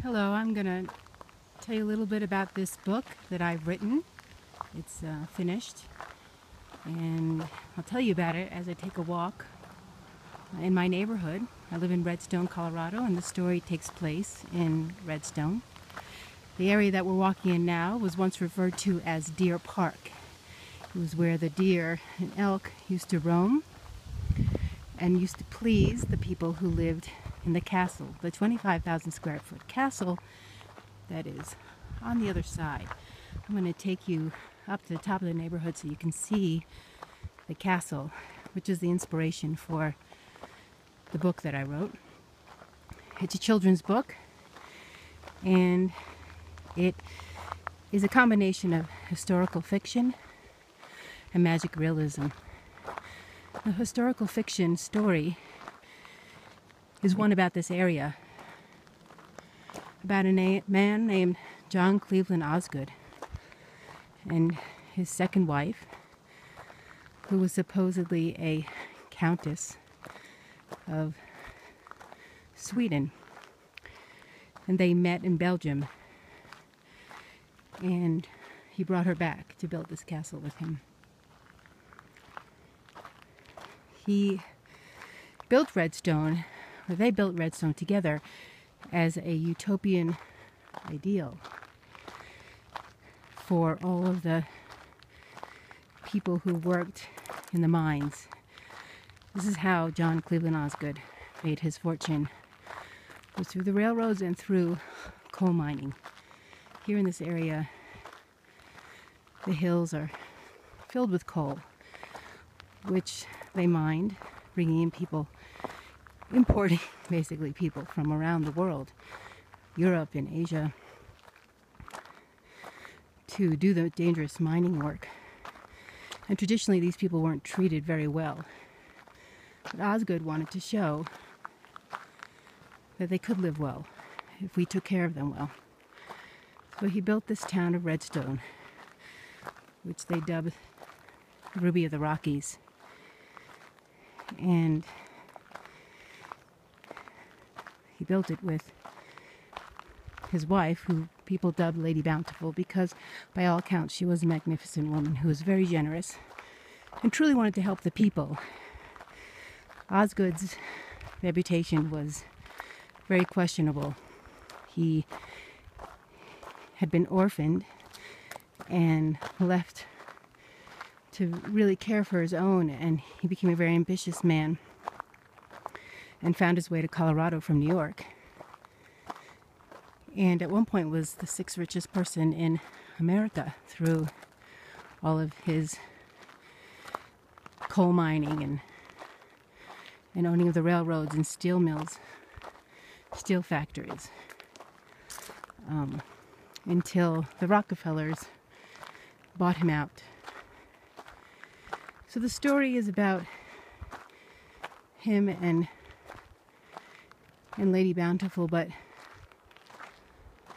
Hello, I'm going to tell you a little bit about this book that I've written. It's finished, and I'll tell you about it as I take a walk in my neighborhood. I live in Redstone, Colorado, and the story takes place in Redstone. The area that we're walking in now was once referred to as Deer Park. It was where the deer and elk used to roam and used to please the people who lived in the castle, the 25,000 square foot castle that is on the other side. I'm going to take you up to the top of the neighborhood so you can see the castle, which is the inspiration for the book that I wrote. It's a children's book, and it is a combination of historical fiction and magic realism. The historical fiction story is one about this area, about a man named John Cleveland Osgood and his second wife, who was supposedly a countess of Sweden. And they met in Belgium, and he brought her back to build this castle with him. He built Redstone, or they built Redstone together as a utopian ideal for all of the people who worked in the mines. This is how John Cleveland Osgood made his fortune, was through the railroads and through coal mining. Here in this area, the hills are filled with coal, which they mined, bringing in people, importing basically people from around the world, Europe and Asia, to do the dangerous mining work. And traditionally these people weren't treated very well. But Osgood wanted to show that they could live well if we took care of them well. So he built this town of Redstone, which they dubbed Ruby of the Rockies. And he built it with his wife, who people dubbed Lady Bountiful, because by all accounts she was a magnificent woman who was very generous and truly wanted to help the people. Osgood's reputation was very questionable. He had been orphaned and left to really care for his own, and he became a very ambitious man and found his way to Colorado from New York. And at one point was the sixth richest person in America through all of his coal mining and owning of the railroads and steel mills, steel factories, until the Rockefellers bought him out. So the story is about him and Lady Bountiful, and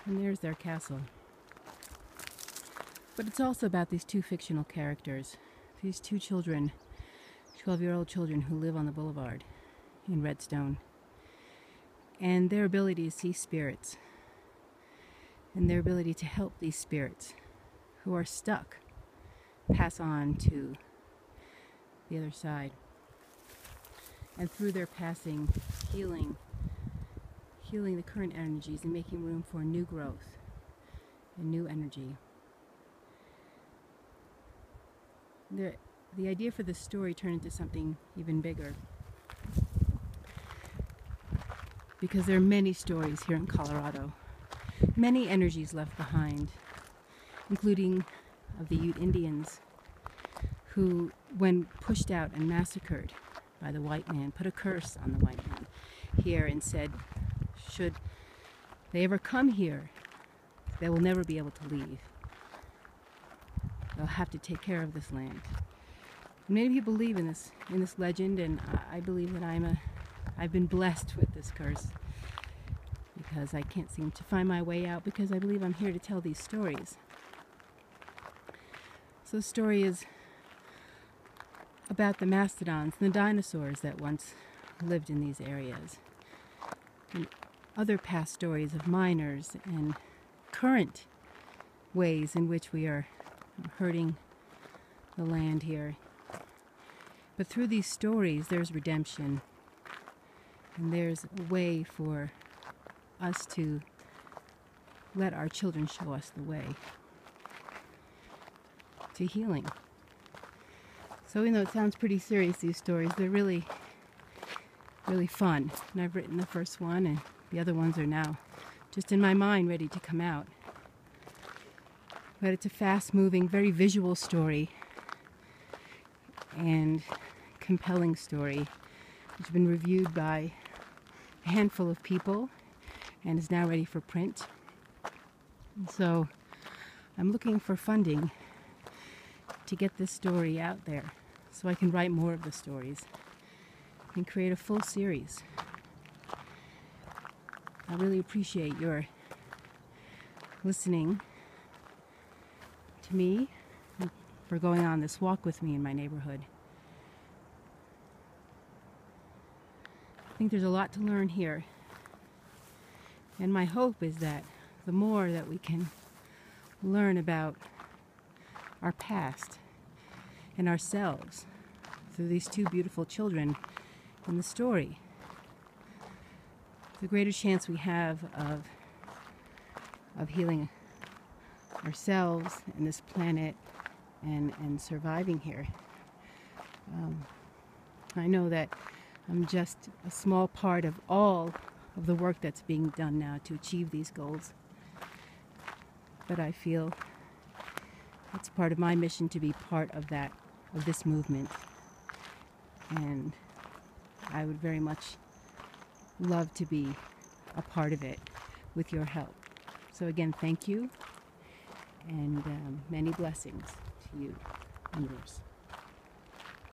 there's their castle. But it's also about these two fictional characters, these two children, 12-year-old children who live on the boulevard in Redstone, and their ability to see spirits, and their ability to help these spirits who are stuck pass on to the other side, and through their passing, healing the current energies and making room for new growth and new energy. The idea for this story turned into something even bigger, because there are many stories here in Colorado, many energies left behind, including of the Ute Indians, who, when pushed out and massacred by the white man, put a curse on the white man here and said, should they ever come here, they will never be able to leave. They'll have to take care of this land. Many people believe in this legend, and I believe that I've been blessed with this curse, because I can't seem to find my way out, because I believe I'm here to tell these stories. So the story is about the mastodons and the dinosaurs that once lived in these areas. And other past stories of miners and current ways in which we are hurting the land here. But through these stories, there's redemption, and there's a way for us to let our children show us the way to healing. So even though it sounds pretty serious, these stories, they're really, really fun. And I've written the first one, and the other ones are now just in my mind, ready to come out. But it's a fast-moving, very visual story and compelling story, which has been reviewed by a handful of people and is now ready for print. And so I'm looking for funding to get this story out there so I can write more of the stories and create a full series. I really appreciate your listening to me for going on this walk with me in my neighborhood. I think there's a lot to learn here, and my hope is that the more that we can learn about our past and ourselves through these two beautiful children in the story, the greater chance we have of healing ourselves and this planet and surviving here. I know that I'm just a small part of all of the work that's being done now to achieve these goals, but I feel it's part of my mission to be part of that, of this movement, and I would very much love to be a part of it with your help. So again, thank you, and many blessings to you and yours.